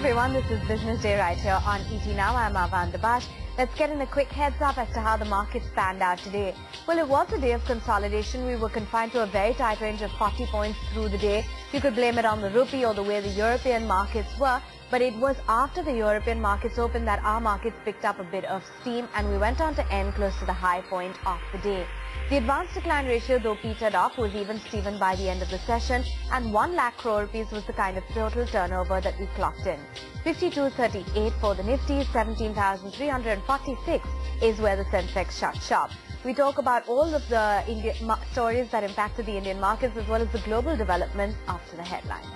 everyone, this is Business Day right here on ET Now. I'm Avan Dabash. Let's get in a quick heads up as to how the markets panned out today. Well, it was a day of consolidation. We were confined to a very tight range of 40 points through the day. You could blame it on the rupee or the way the European markets were, but it was after the European markets opened that our markets picked up a bit of steam and we went on to end close to the high point of the day. The advance decline ratio, though petered off, was even Steven by the end of the session, and 1 lakh crore rupees was the kind of total turnover that we clocked in. 5238 for the Nifty, 17,346 is where the Sensex shut shop. We talk about all of the Indian stories that impacted the Indian markets as well as the global developments after the headlines.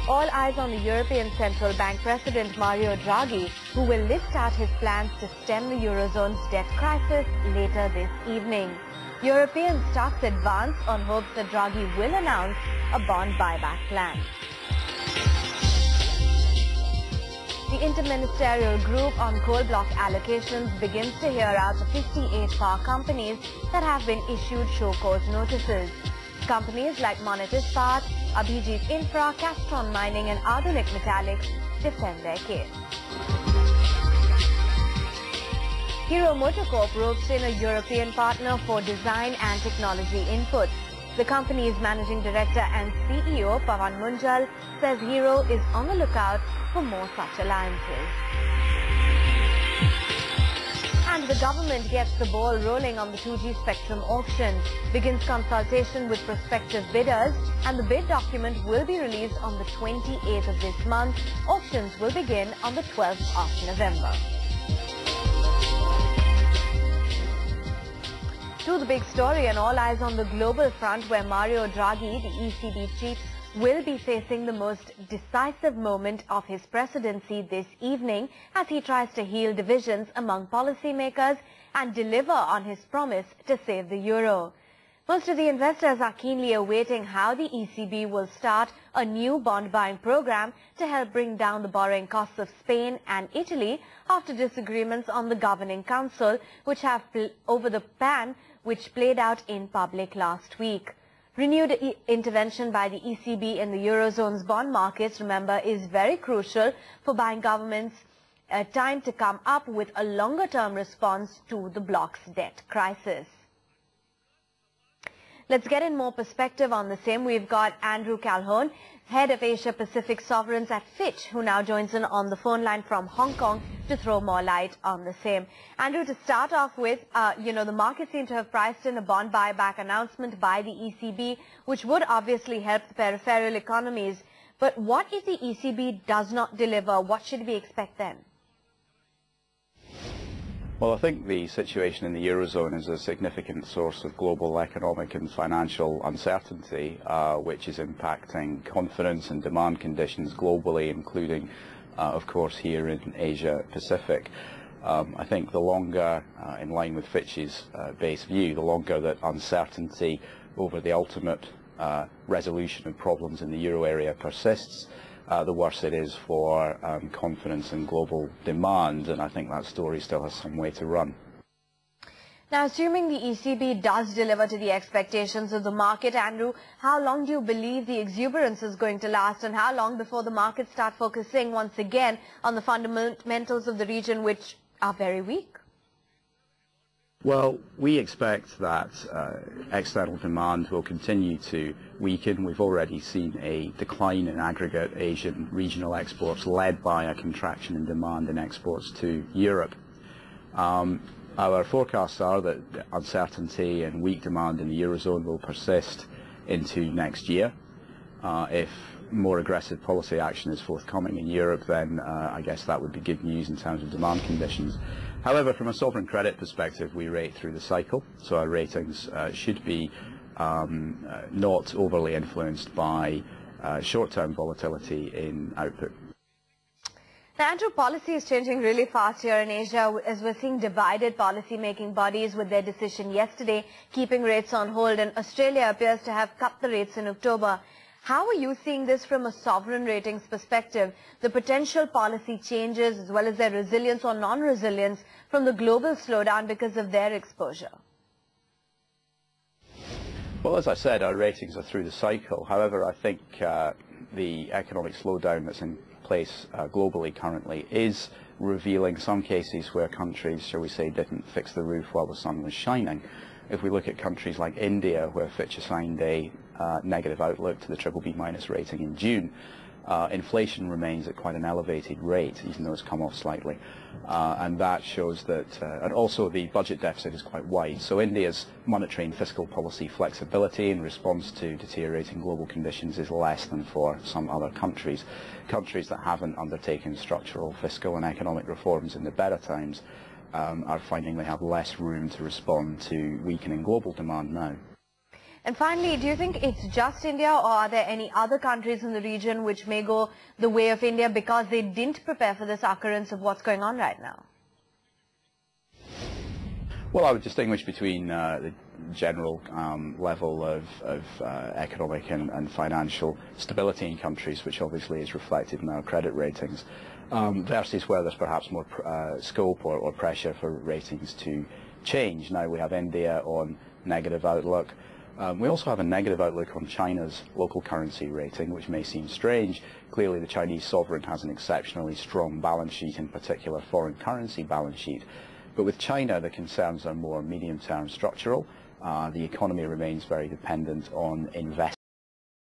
All eyes on the European Central Bank President Mario Draghi, who will list out his plans to stem the Eurozone's debt crisis later this evening. European stocks advance on hopes that Draghi will announce a bond buyback plan. The Interministerial Group on Coal Block Allocations begins to hear out the 58 power companies that have been issued show cause notices. Companies like Monetis Power, Abhijit Infra, Castron Mining and Adhunik Metallics defend their case. Hero MotoCorp ropes in a European partner for design and technology inputs. The company's managing director and CEO, Pawan Munjal, says Hero is on the lookout for more such alliances. And the government gets the ball rolling on the 2G spectrum auction, begins consultation with prospective bidders, and the bid document will be released on the 28th of this month. Auctions will begin on the 12th of November. To the big story, and all eyes on the global front, where Mario Draghi, the ECB chief, will be facing the most decisive moment of his presidency this evening as he tries to heal divisions among policymakers and deliver on his promise to save the euro. Most of the investors are keenly awaiting how the ECB will start a new bond buying program to help bring down the borrowing costs of Spain and Italy after disagreements on the governing council over the ban which played out in public last week. Renewed intervention by the ECB in the Eurozone's bond markets, remember, is very crucial for buying governments time to come up with a longer-term response to the bloc's debt crisis. Let's get in more perspective on the same. We've got Andrew Calhoun, head of Asia Pacific Sovereigns at Fitch, who now joins in on the phone line from Hong Kong to throw more light on the same. Andrew, to start off with, the market seemed to have priced in a bond buyback announcement by the ECB, which would obviously help the peripheral economies. But what if the ECB does not deliver? What should we expect then? Well, I think the situation in the Eurozone is a significant source of global economic and financial uncertainty, which is impacting confidence and demand conditions globally, including, of course, here in Asia Pacific. I think the longer, in line with Fitch's base view, the longer that uncertainty over the ultimate resolution of problems in the euro area persists, the worse it is for confidence in global demand, and I think that story still has some way to run. Now, assuming the ECB does deliver to the expectations of the market, Andrew, how long do you believe the exuberance is going to last, and how long before the markets start focusing once again on the fundamentals of the region, which are very weak? Well, we expect that external demand will continue to weaken. We've already seen a decline in aggregate Asian regional exports led by a contraction in demand in exports to Europe. Our forecasts are that uncertainty and weak demand in the Eurozone will persist into next year. If more aggressive policy action is forthcoming in Europe, then I guess that would be good news in terms of demand conditions. However, from a sovereign credit perspective, we rate through the cycle, so our ratings should be not overly influenced by short-term volatility in output. Now, Andrew, policy is changing really fast here in Asia as we're seeing divided policy-making bodies with their decision yesterday keeping rates on hold, and Australia appears to have cut the rates in October. How are you seeing this from a sovereign ratings perspective, the potential policy changes as well as their resilience or non-resilience from the global slowdown because of their exposure? Well, as I said, our ratings are through the cycle. However, I think the economic slowdown that's in place globally currently is revealing some cases where countries, shall we say, didn't fix the roof while the sun was shining. If we look at countries like India, where Fitch assigned a negative outlook to the BBB- rating in June, inflation remains at quite an elevated rate, even though it's come off slightly. And that shows that, and also the budget deficit is quite wide. So India's monetary and fiscal policy flexibility in response to deteriorating global conditions is less than for some other countries. Countries that haven't undertaken structural fiscal and economic reforms in the better times are finding they have less room to respond to weakening global demand now. And finally, do you think it's just India, or are there any other countries in the region which may go the way of India because they didn't prepare for this occurrence of what's going on right now? Well, I would distinguish between the general level of economic and financial stability in countries, which obviously is reflected in our credit ratings, versus where there's perhaps more scope or pressure for ratings to change. Now we have India on negative outlook. We also have a negative outlook on China's local currency rating, which may seem strange. Clearly, the Chinese sovereign has an exceptionally strong balance sheet, in particular foreign currency balance sheet. But with China, the concerns are more medium-term structural. The economy remains very dependent on investment.